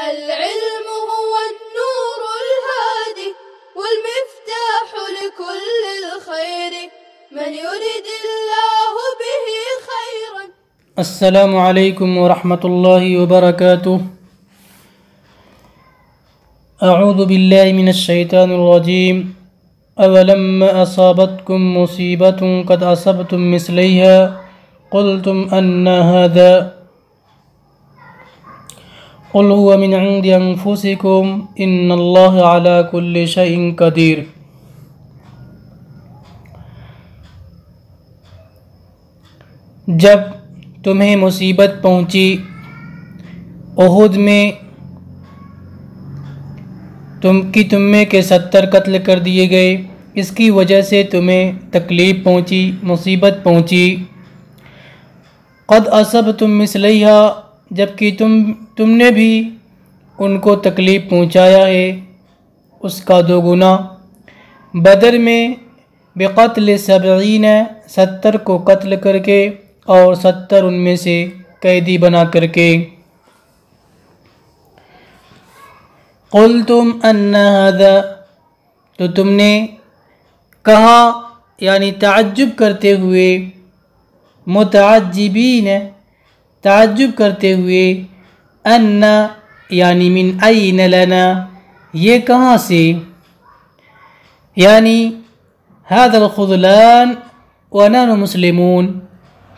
العلم هو النور الهادي والمفتاح لكل الخير من يريد الله به خيرا. السلام علیکم ورحمۃ اللہ وبرکاتہ. اعوذ باللہ من الشیطان الرجیم. اولما اصابتکم مصیبۃ قد اصبتم مثلیها قلتم ان هذا قل هو من عند انفسکم ان اللہ علی کل شیء قدیر. جب تمہیں مصیبت پہنچی احد میں تم میں کے 70 قتل کر دیے گئے، اس کی وجہ سے تمہیں تکلیف پہنچی، مصیبت پہنچی. قد اصبتم مثلیہا، جبکہ تم نے بھی ان کو تکلیف پہنچایا ہے اس کا 2 گنا. بدر میں بقتل 70 کو قتل کر کے اور 70 ان میں سے قیدی بنا کر کے. قلتم ان هذا، تو تم نے کہا یعنی تعجب کرتے ہوئے، متعجبین تعجب کرتے ہوئے، ان یعنی من این لنا، یہ کہاں سے، یعنی هذا الخذلان ونحن مسلمون،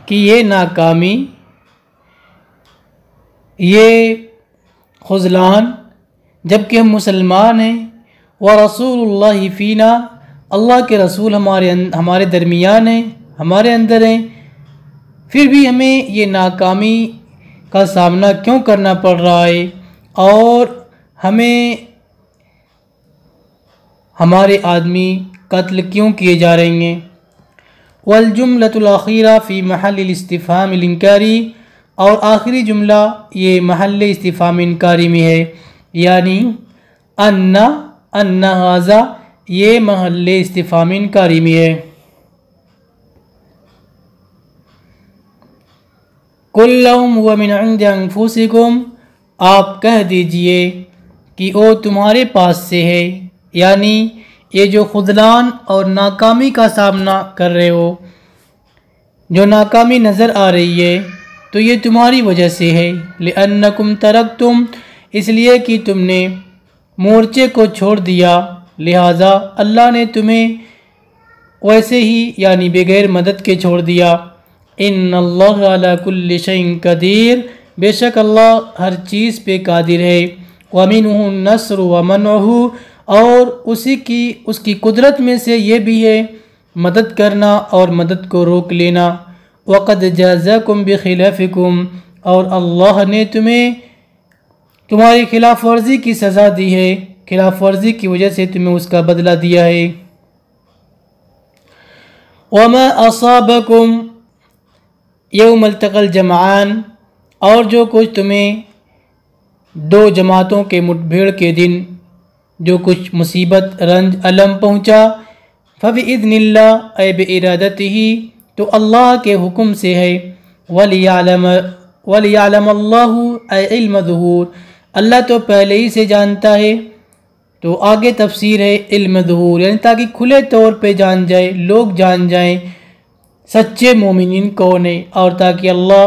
کہ یہ ناکامی، یہ خذلان جبکہ ہم مسلمان ہیں. ورسول اللہ فینا، اللہ کے رسول ہمارے درمیان ہیں، ہمارے اندر ہیں، پھر بھی ہمیں یہ ناکامی کا سامنا کیوں کرنا پڑ رہا ہے اور ہمیں ہمارے آدمی قتل کیوں کیے جا رہے ہیں. والجملۃ الاخیرہ فی محل الاستفہام الانکاری، اور آخری جملہ یہ محل استفہام انکاری میں ہے، یعنی ان ھذا، یہ محل استفہام انکاری میں ہے. قل لہم ھو من عند انفسکم، آپ کہہ دیجئے کہ وہ تمہارے پاس سے ہے، یعنی یہ جو خذلان اور ناکامی کا سامنا کر رہے ہو، جو ناکامی نظر آ رہی ہے، تو یہ تمہاری وجہ سے ہے. لأنکم ترکتم، اس لیے کہ تم نے مورچے کو چھوڑ دیا، لہٰذا اللہ نے تمہیں ویسے ہی یعنی بغیر مدد کے چھوڑ دیا. ان اللہ علی کل شیء قدیر، بے شک اللہ ہر چیز پہ قادر ہے. ومنہ النصر ومنعہ، اور اس کی قدرت میں سے یہ بھی ہے مدد کرنا اور مدد کو روک لینا. وقد جازاکم بخلافکم، اور اللہ نے تمہاری خلاف ورزی کی سزا دی ہے، خلاف ورزی کی وجہ سے تمہیں اس کا بدلہ دیا ہے. وما اصابکم یوم التقى الجمعان، اور جو کچھ تمہیں 2 جماعتوں کے مٹبھیڑ کے دن جو کچھ مصیبت، رنج، الم پہنچا، فبإذن اللہ، اے بإرادتہ، تو اللہ کے حکم سے ہے. وَلِيَعْلَمَ اللَّهُ، اے علم ظہور، اللہ تو پہلے ہی سے جانتا ہے، تو آگے تفسیر ہے علم ظہور، یعنی تاکہ کھلے طور پہ جان جائے، لوگ جان جائیں سچے مومنین کون ہیں، اور تاکہ اللہ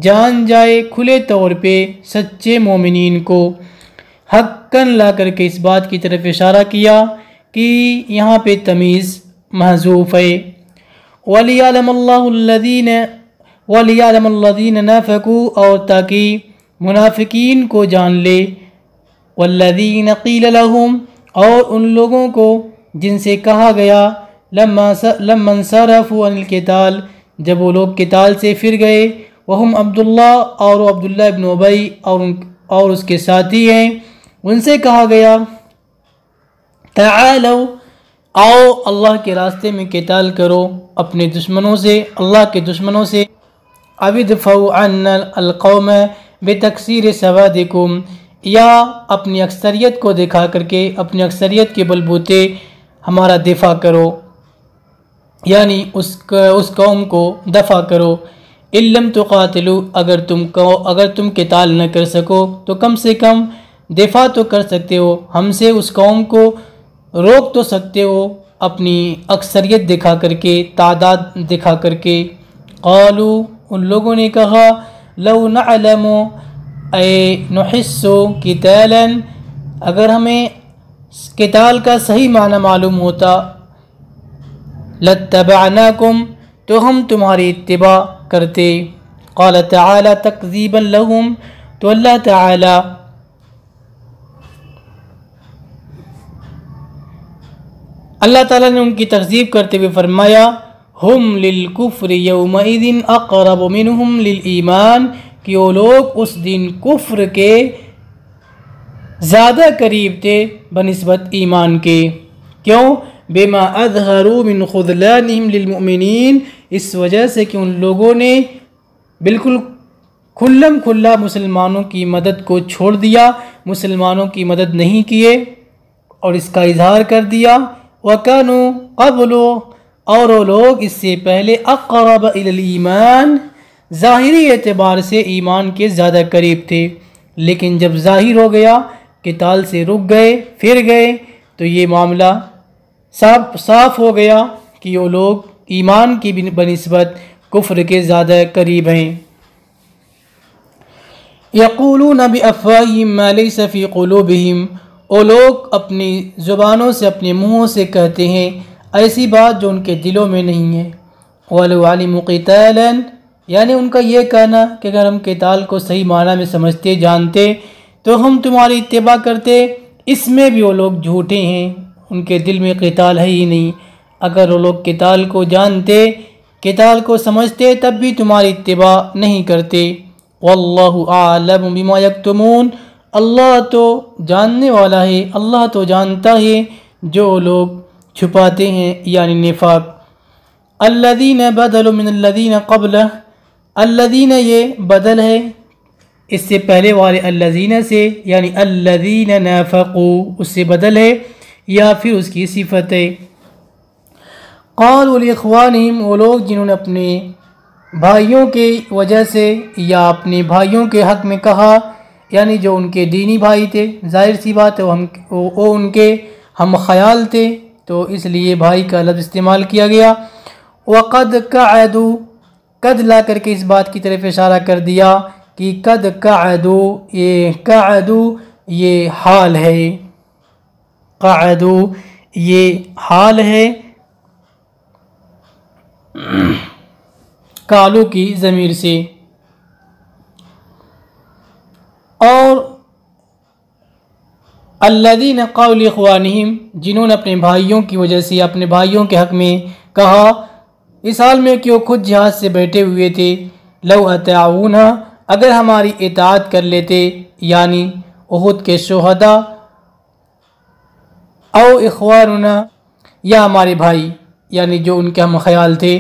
جان جائے کھلے طور پہ سچے مومنین کو. حقاً لا کر کے اس بات کی طرف اشارہ کیا کہ یہاں پہ تمیز محذوف ہے. وَلِيَعْلَمَ الَّذِينَ نَافَقُوا، اور تاکہ منافقین کو جان لے. وَالَّذِينَ قِيلَ لَهُمْ، اور ان لوگوں کو جن سے کہا گیا لَمَّا انصَرَفُوا عَنِ الْقِتَالِ، جب وہ لوگ قتال سے پھر گئے. وَهُمْ عبداللہ، اور وہ عبداللہ ابن ابی اور اس کے ساتھی ہیں، ان سے کہا گیا تعالوا، آؤ اللہ کے راستے میں قتال کرو اپنے دشمنوں سے، اللہ کے دشمنوں سے. او ادفعوا عنا القوم بتکثیر سوادکم، یا اپنی اکثریت کو دکھا کر کے، اپنی اکثریت کے بلبوتے ہمارا دفاع کرو، یعنی اس قوم کو دفع کرو. ان لم تقاتلوا، اگر تم قتال نہ کر سکو تو کم سے کم دفاع تو کر سکتے ہو ہم سے، اس قوم کو روک تو سکتے ہو اپنی اکثریت دکھا کر کے، تعداد دکھا کر کے۔ قالوا ان لوگوں نے کہا لو نعلم اے نحس قتالا، اگر ہمیں قتال کا صحیح معنی معلوم ہوتا، لاتبعناکم تو ہم تمہاری اتباع کرتے۔ قال تعالی تکذیبا لہم، تو اللہ تعالیٰ نے ان کی تکذیب کرتے ہوئے فرمایا ہم للکفر یومئذ اقرب منہم للایمان، کہ وہ لوگ اس دن کفر کے زیادہ قریب تھے بنسبت ایمان کے۔ کیوں؟ بما اظہروا من خذلانہم للمؤمنین، اس وجہ سے کہ ان لوگوں نے بالکل کھلم کھلا مسلمانوں کی مدد کو چھوڑ دیا، مسلمانوں کی مدد نہیں کیے اور اس کا اظہار کر دیا۔ وَكَانُوا قَبْلُ، اور وہ لوگ اس سے پہلے اقرب الی الایمان، ظاہری اعتبار سے ایمان کے زیادہ قریب تھے، لیکن جب ظاہر ہو گیا، قتال سے رک گئے، پھر گئے، تو یہ معاملہ صاف ہو گیا کہ وہ لوگ ایمان کی بنسبت کفر کے زیادہ قریب ہیں۔ یقولون بافواہہم ما لیس فی قلوبہم، وہ لوگ اپنی زبانوں سے، اپنے منہوں سے کہتے ہیں ایسی بات جو ان کے دلوں میں نہیں ہے۔ وَلَوْ عَلِمُوا قِتَالًا، یعنی ان کا یہ کہنا کہ اگر ہم قتال کو صحیح معنی میں سمجھتے جانتے تو ہم تمہاری اتباع کرتے، اس میں بھی وہ لوگ جھوٹے ہیں، ان کے دل میں قتال ہے ہی نہیں۔ اگر وہ لوگ قتال کو جانتے، قتال کو سمجھتے، تب بھی تمہاری اتباع نہیں کرتے۔ واللہ اعلم بما یکتمون، اللہ تو جاننے والا ہے، اللہ تو جانتا ہے جو لوگ چھپاتے ہیں، یعنی نفاق۔ الذین بدلوا من الذین قبلہ، الذین یہ بدل ہے اس سے پہلے والے الذین سے، یعنی الذین نافقوا اس سے بدل ہے یا پھر اس کی صفت ہے۔ قالوا لاخوانہم، وہ لوگ جنہوں نے اپنے بھائیوں کی وجہ سے یا اپنے بھائیوں کے حق میں کہا، یعنی جو ان کے دینی بھائی تھے، ظاہر سی بات ہے وہ ان کے ہم خیال تھے، تو اس لیے بھائی کا لفظ استعمال کیا گیا۔ وقد قعدوا، قد لا کر کے اس بات کی طرف اشارہ کر دیا کہ قد قعدوا، یہ قعدوا یہ حال ہے، قعدوا یہ حال ہے قالوا کی ضمیر سے۔ اور الذین قالوا لاخوانہم، جنہوں نے اپنے بھائیوں کی وجہ سے اپنے بھائیوں کے حق میں کہا، اس حال میں کہ وہ خود جہاد سے بیٹھے ہوئے تھے، لو اطاعونا، اگر ہماری اطاعت کر لیتے، یعنی احد کے شہداء، او اخواننا، یا ہمارے بھائی، یعنی جو ان کے ہم خیال تھے،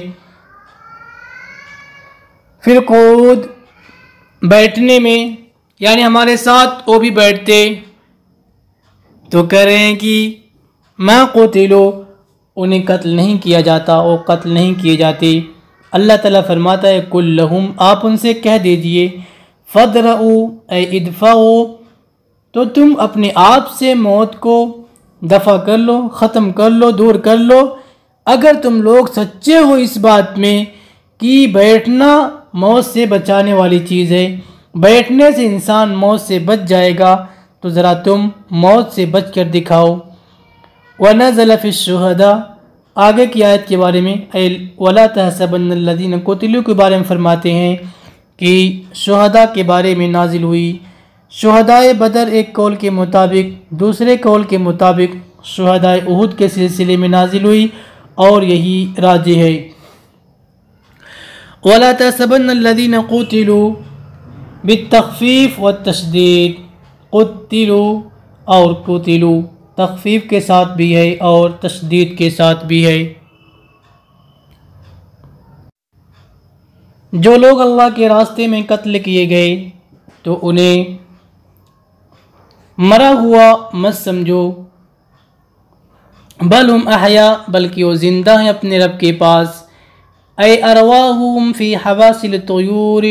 پھر قعود بیٹھنے میں، یعنی ہمارے ساتھ وہ بھی بیٹھتے، تو کہہ رہے ہیں کہ ما قتلوا، انہیں قتل نہیں کیا جاتا، وہ قتل نہیں کیے جاتے۔ اللہ تعالیٰ فرماتا ہے قل لہم، آپ ان سے کہہ دیجئے، فادرؤوا اے ادفعوا، تو تم اپنے آپ سے موت کو دفع کر لو، ختم کر لو، دور کر لو۔ اگر تم لوگ سچے ہو اس بات میں کہ بیٹھنا موت سے بچانے والی چیز ہے، بیٹھنے سے انسان موت سے بچ جائے گا، تو ذرا تم موت سے بچ کر دکھاؤ۔ وَنَزَلَ فِي الشُّهَدَاء، آگے کی آیت کے بارے میں وَلَا تَحْسَبَنَّ الَّذِينَ قُتِلُوا کے بارے میں فرماتے ہیں کہ شہداء کے بارے میں نازل ہوئی۔ شہدائے بدر ایک قول کے مطابق، دوسرے قول کے مطابق شہدائے احد کے سلسلے میں نازل ہوئی، اور یہی راجح ہے۔ وَلَا تَحْسَبَنَّ الَّذِينَ قُتِلُوا بالتخفیف والتشدید، قتلوا اور قتلوا تخفیف کے ساتھ بھی ہے اور تشدید کے ساتھ بھی ہے۔ جو لوگ اللہ کے راستے میں قتل کیے گئے تو انہیں مرا ہوا مت سمجھو، بل ہم احیا، بلکہ وہ زندہ ہیں اپنے رب کے پاس۔ اے ارواحہم فی حواسل طیور،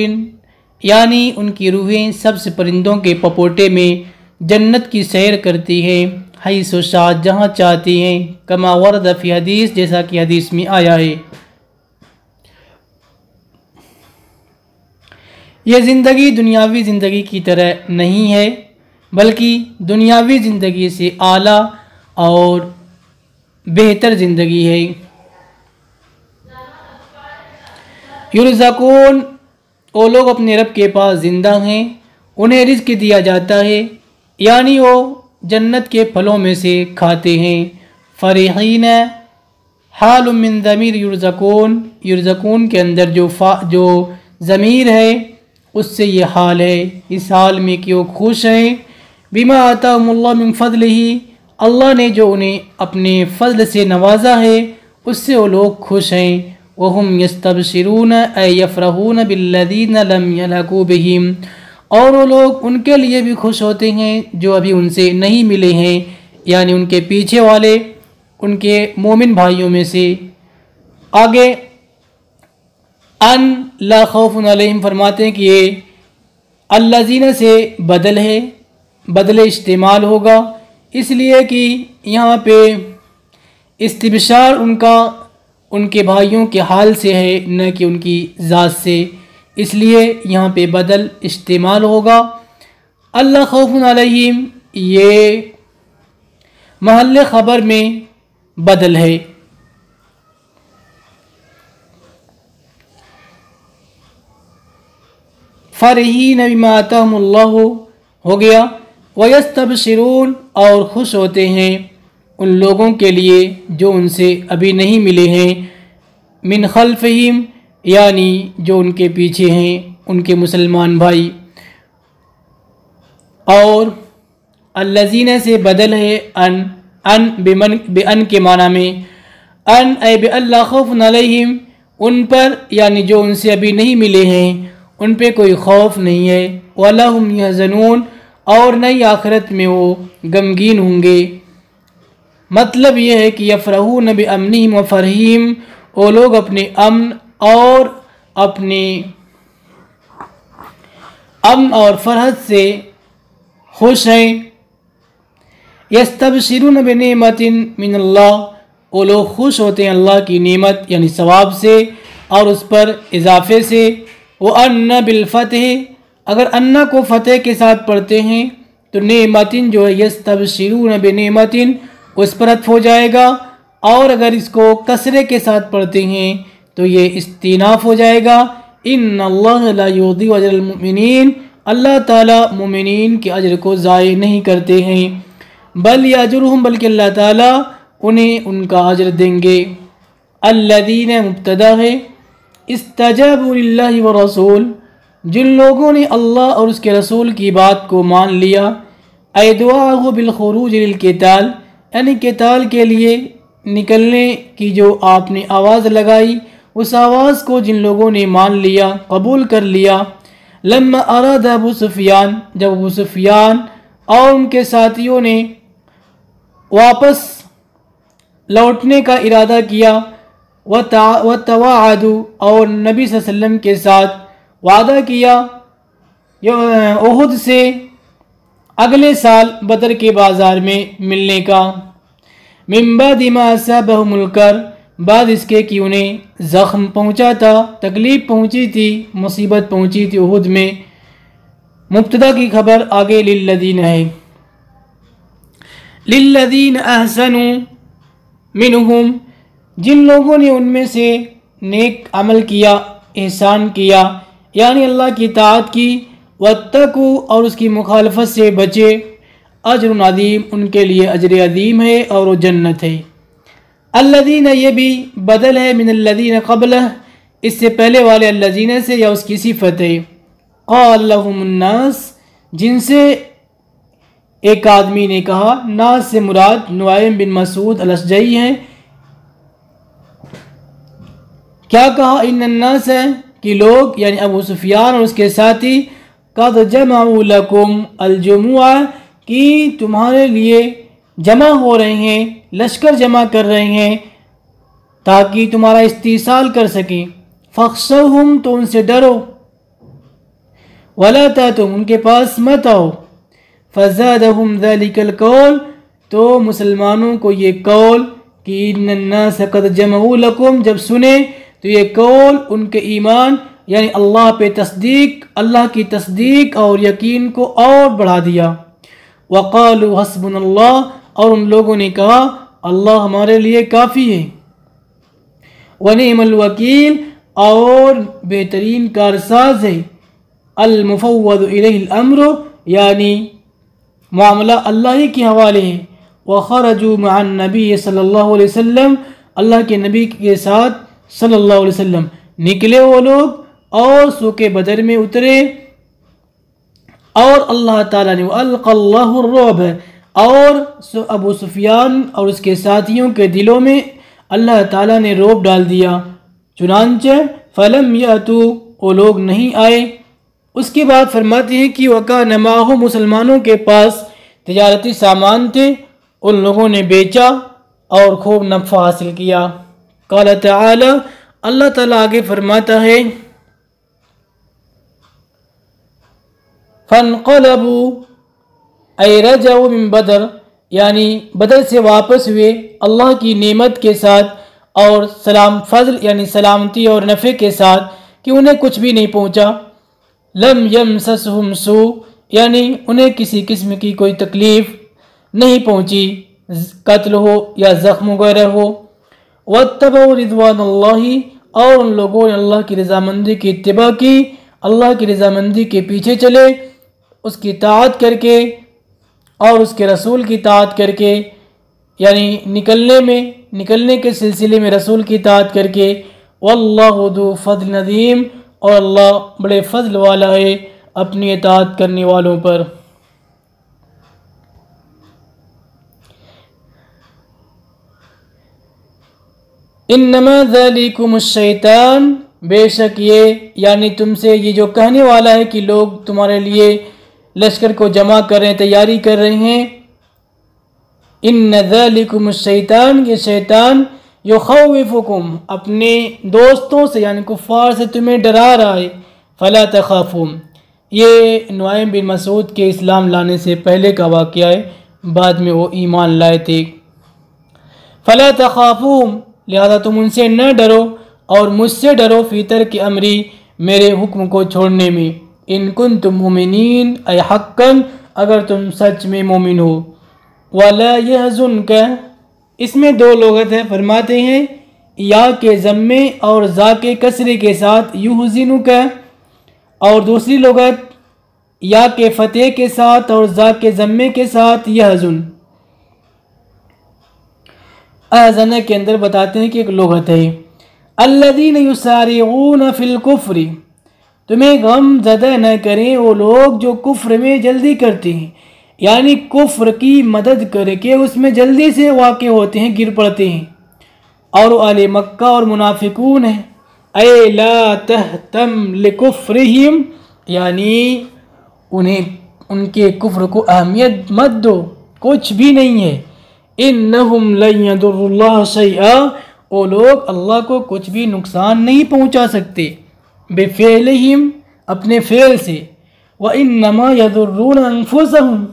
یعنی ان کی روحیں سبز پرندوں کے پپوٹے میں جنت کی سیر کرتی ہیں حیث شاءت جہاں چاہتی ہیں، کما ورد فی حدیث جیسا کہ حدیث میں آیا ہے۔ یہ زندگی دنیاوی زندگی کی طرح نہیں ہے، بلکہ دنیاوی زندگی سے اعلیٰ اور بہتر زندگی ہے۔ یرزقون، وہ لوگ اپنے رب کے پاس زندہ ہیں، انہیں رزق دیا جاتا ہے، یعنی وہ جنت کے پھلوں میں سے کھاتے ہیں۔ فرحین، حال من ضمیر یرزقون، یرزقون کے اندر جو ضمیر ہے اس سے یہ حال ہے، اس حال میں کہ وہ خوش ہیں، بما آتاہم اللہ من فضلہ، اللہ نے جو انہیں اپنے فضل سے نوازا ہے اس سے وہ لوگ خوش ہیں۔ وہم یستبشرون اے یفرحون بالذین لم یلحقوا بہم، اور وہ لوگ ان کے لیے بھی خوش ہوتے ہیں جو ابھی ان سے نہیں ملے ہیں، یعنی ان کے پیچھے والے ان کے مومن بھائیوں میں سے۔ آگے ان لا خوف علیہم فرماتے ہیں کہ یہ الذین سے بدل ہے، بدل استعمال ہوگا، اس لیے کہ یہاں پہ استبشار ان کے بھائیوں کے حال سے ہے، نہ کہ ان کی ذات سے، اس لیے یہاں پہ بدل استعمال ہوگا۔ اللہ خوف علیہم یہ محل خبر میں بدل ہے۔ فرحین بما آتاہم اللہ ہو گیا، ویستبشرون، اور خوش ہوتے ہیں ان لوگوں کے لیے جو ان سے ابھی نہیں ملے ہیں، من خلفہم، یعنی جو ان کے پیچھے ہیں ان کے مسلمان بھائی۔ اور الذین سے بدل ہے ان بأن کے معنی میں، ان اے بألّہ خوف علیہم، ان پر یعنی جو ان سے ابھی نہیں ملے ہیں ان پہ کوئی خوف نہیں ہے، وَلَا هُمْ يَحْزَنُونَ، اور نئی آخرت میں وہ غمگین ہوں گے۔ مطلب یہ ہے کہ یفرحون بأمنہم وفرحہم، وہ لوگ اپنے امن اور فرحت سے خوش ہیں۔ یستبشرون بنعمت من اللہ، وہ لوگ خوش ہوتے ہیں اللہ کی نعمت یعنی ثواب سے اور اس پر اضافے سے۔ وَأَنَّ بِالْفَتْحِ، اگر انا کو فتح کے ساتھ پڑھتے ہیں تو نعمتن جو ہے یستبشرون بنعمتن اس پر عطف ہو جائے گا، اور اگر اس کو کسرے کے ساتھ پڑھتے ہیں تو یہ استئناف ہو جائے گا۔ ان اللہ لا یضیع اجر المؤمنین، اللہ تعالیٰ مومنین کے اجر کو ضائع نہیں کرتے ہیں، بل یاجرہم، بلکہ اللہ تعالیٰ انہیں ان کا اجر دیں گے۔ الذین مبتدا ہے، استجابوا للہ والرسول، جن لوگوں نے اللہ اور اس کے رسول کی بات کو مان لیا، اے دعاء بالخروج للقتال، یعنی قتال کے لیے نکلنے کی جو آپ نے آواز لگائی، اس آواز کو جن لوگوں نے مان لیا، قبول کر لیا۔ لما اراد ابو سفیان، جب ابو سفیان اور ان کے ساتھیوں نے واپس لوٹنے کا ارادہ کیا، وتواعدوا، اور نبی صلی اللہ علیہ وسلم کے ساتھ وعدہ کیا احد سے اگلے سال بدر کے بازار میں ملنے کا۔ من بعد ما اصابهم الکر، بعد اس کے کہ انہیں زخم پہنچا تھا، تکلیف پہنچی تھی، مصیبت پہنچی تھی احد میں۔ مبتدا کی خبر آگے للذین ہے، للذین احسنوا منہم، جن لوگوں نے ان میں سے نیک عمل کیا، احسان کیا، یعنی اللہ کی اطاعت کی، واتقوا، اور اس کی مخالفت سے بچے، اجر عظیم، ان کے لیے اجر عظیم ہے اور وہ جنت ہے۔ الذین، یہ بھی بدل ہے من الذین قبلہ، اس سے پہلے والے الذین سے یا اس کی صفت ہے۔ قال لهم الناس، جن سے ایک آدمی نے کہا، ناس سے مراد نعیم بن مسعود الاشجعی ہیں، کیا کہا؟ ان الناس ہے کہ لوگ یعنی ابو سفیان اور اس کے ساتھی، قد جمعوا لکم الجموع، کہ تمہارے لیے جمع ہو رہے ہیں، لشکر جمع کر رہے ہیں تاکہ تمہارا استحصال کر سکیں۔ فاخشوہم، تو ان سے ڈرو، ولا تأتوا، ان کے پاس مت آؤ، فزادہم ذلک القول، تو مسلمانوں کو یہ قول کہ ان الناس قد جمعوا لکم جب سنے تو یہ قول ان کے ایمان یعنی اللہ پہ تصدیق، اللہ کی تصدیق اور یقین کو اور بڑھا دیا۔ وقالوا حسبنا اللہ، اور ان لوگوں نے کہا اللہ ہمارے لیے کافی ہے۔ ونعم الوکیل، اور بہترین کارساز ہے۔ المفوض الیہ الامر، یعنی معاملہ اللہ ہی کے حوالے ہے۔ وخرجوا مع النبی صلی اللہ علیہ وسلم، اللہ کے نبی کے ساتھ صلی اللہ علیہ وسلم نکلے وہ لوگ اور سوک بدر میں اترے، اور اللہ تعالیٰ نے القى اللہ الرعب، اور ابو سفیان اور اس کے ساتھیوں کے دلوں میں اللہ تعالیٰ نے رعب ڈال دیا۔ چنانچہ فلم یاتوا، وہ لوگ نہیں آئے۔ اس کے بعد فرماتے ہیں کہ وکان معہ، مسلمانوں کے پاس تجارتی سامان تھے، ان لوگوں نے بیچا اور خوب نفع حاصل کیا۔ قال تعالی، اللہ تعالیٰ آگے فرماتا ہے فانقلبوا ای رجعوا من بدر، یعنی بدر سے واپس ہوئے اللہ کی نعمت کے ساتھ اور فضل یعنی سلامتی اور نفع کے ساتھ کہ انہیں کچھ بھی نہیں پہنچا۔ لم یمسسہم سوء، یعنی انہیں کسی قسم کی کوئی تکلیف نہیں پہنچی، قتل ہو یا زخم وغیرہ ہو۔ واتبعوا رضوان اللہ، اور ان لوگوں نے اللہ کی رضامندی کی اتباع کی، اللہ کی رضامندی کے پیچھے چلے، اس کی اطاعت کر کے اور اس کے رسول کی اطاعت کر کے، یعنی نکلنے کے سلسلے میں رسول کی اطاعت کر کے۔ واللہ ذو فضل عظیم، اور اللہ بڑے فضل والا ہے اپنی اطاعت کرنے والوں پر۔ انما ذالکم الشیطان، بے شک یہ یعنی تم سے یہ جو کہنے والا ہے کہ لوگ تمہارے لیے لشکر کو جمع کر رہے ہیں، تیاری کر رہے ہیں، ان ذالکم الشیطان، یہ شیطان یخوفکم، اپنے دوستوں سے یعنی کفار سے تمہیں ڈرا رہا ہے۔ فلا تخافوہم، یہ نعیم بن مسعود کے اسلام لانے سے پہلے کا واقعہ ہے، بعد میں وہ ایمان لائے تھے۔ فلا تخافوہم، لہذا تم ان سے نہ ڈرو اور مجھ سے ڈرو، فی ترک امری، میرے حکم کو چھوڑنے میں، ان کنتم مومنین، اے حقا، اگر تم سچ میں مومن ہو۔ ولا یحزنک، اس میں دو لغت ہے، فرماتے ہیں یا کے ضمے اور زا کے کسرے کے ساتھ یحزنک، اور دوسری لغت یا کے فتح کے ساتھ اور زا کے ضمے کے ساتھ یحزن۔ احزن کے اندر بتاتے ہیں کہ ایک لغت ہے الذین یسارعون فی الکفر، تمہیں غم زدہ نہ کریں وہ لوگ جو کفر میں جلدی کرتے ہیں، یعنی کفر کی مدد کر کے اس میں جلدی سے واقع ہوتے ہیں، گر پڑتے ہیں، اور اہل مکہ اور منافقون ہیں۔ اے لا تہتم لکفرہم، یعنی انہیں ان کے کفر کو اہمیت مت دو، کچھ بھی نہیں ہے۔ انہم لن یضروا اللہ شیئا، وہ لوگ اللہ کو کچھ بھی نقصان نہیں پہنچا سکتے، بفعلہم، اپنے فعل سے، وانما یضرون انفسہم،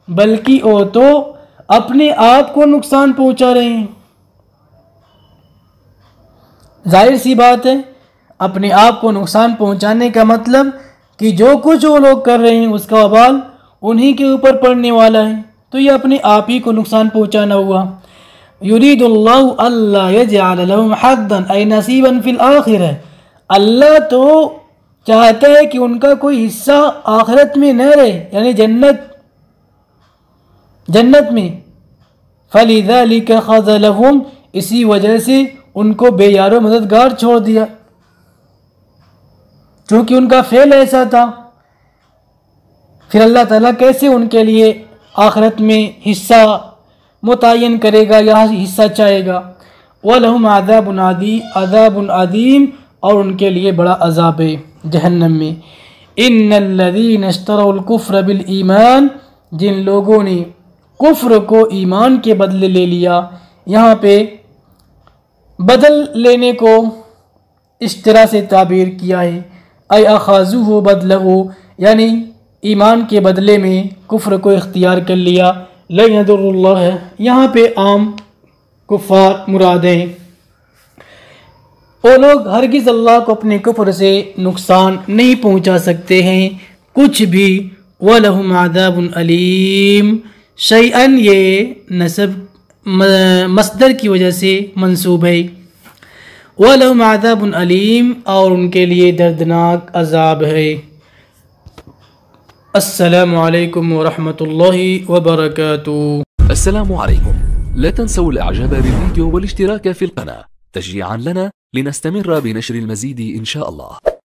بلکہ وہ تو اپنے آپ کو نقصان پہنچا رہے ہیں۔ ظاہر سی بات ہے، اپنے آپ کو نقصان پہنچانے کا مطلب کہ جو کچھ وہ لوگ کر رہے ہیں اس کا وبال انہی کے اوپر پڑنے والا ہے، تو یہ اپنے آپ ہی کو نقصان پہنچانا ہوا۔ یرید اللہ الا یجعل لهم حظا ای نصیبا فی الآخرہ، اللہ تو چاہتا ہے کہ ان کا کوئی حصہ آخرت میں نہ رہے، یعنی جنت میں۔ فلذلک خذلهم، اسی وجہ سے ان کو بے یار و مددگار چھوڑ دیا، چونکہ ان کا فعل ایسا تھا۔ پھر اللہ تعالیٰ کیسے ان کے لیے آخرت میں حصہ متعین کرے گا یا حصہ چاہے گا۔ وَلَهُمْ عَذَابٌ عَظِيمٌ، اور ان کے لیے بڑا عذاب ہے جہنم میں۔ إِنَّ الَّذِينَ اشْتَرَوُا الْكُفْرَ بِالْإِيمَانِ، جن لوگوں نے کفر کو ایمان کے بدلے لے لیا، یہاں پہ بدل لینے کو اس طرح سے تعبیر کیا ہے، اَيْ أَخَذُوهُ بَدْلَهُ، یعنی ایمان کے بدلے میں کفر کو اختیار کر لیا. لن یضر اللہ ہے، یہاں پہ عام کفار مراد ہیں. وہ لوگ ہرگز اللہ کو اپنے کفر سے نقصان نہیں پہنچا سکتے ہیں کچھ بھی. وَلَهُمْ عَذَابٌ عَلِيمٌ، شیئاً یہ نسب مصدر کی وجہ سے منصوب ہے. وَلَهُمْ عَذَابٌ عَلِيمٌ، اور ان کے لیے دردناک عذاب ہے. السلام علیکم ورحمۃ اللہ وبرکاتہ. السلام عليكم. لا تنسوا الاعجاب بالفيديو والاشتراك في القناة تشجيعا لنا لنستمر بنشر المزيد إن شاء الله.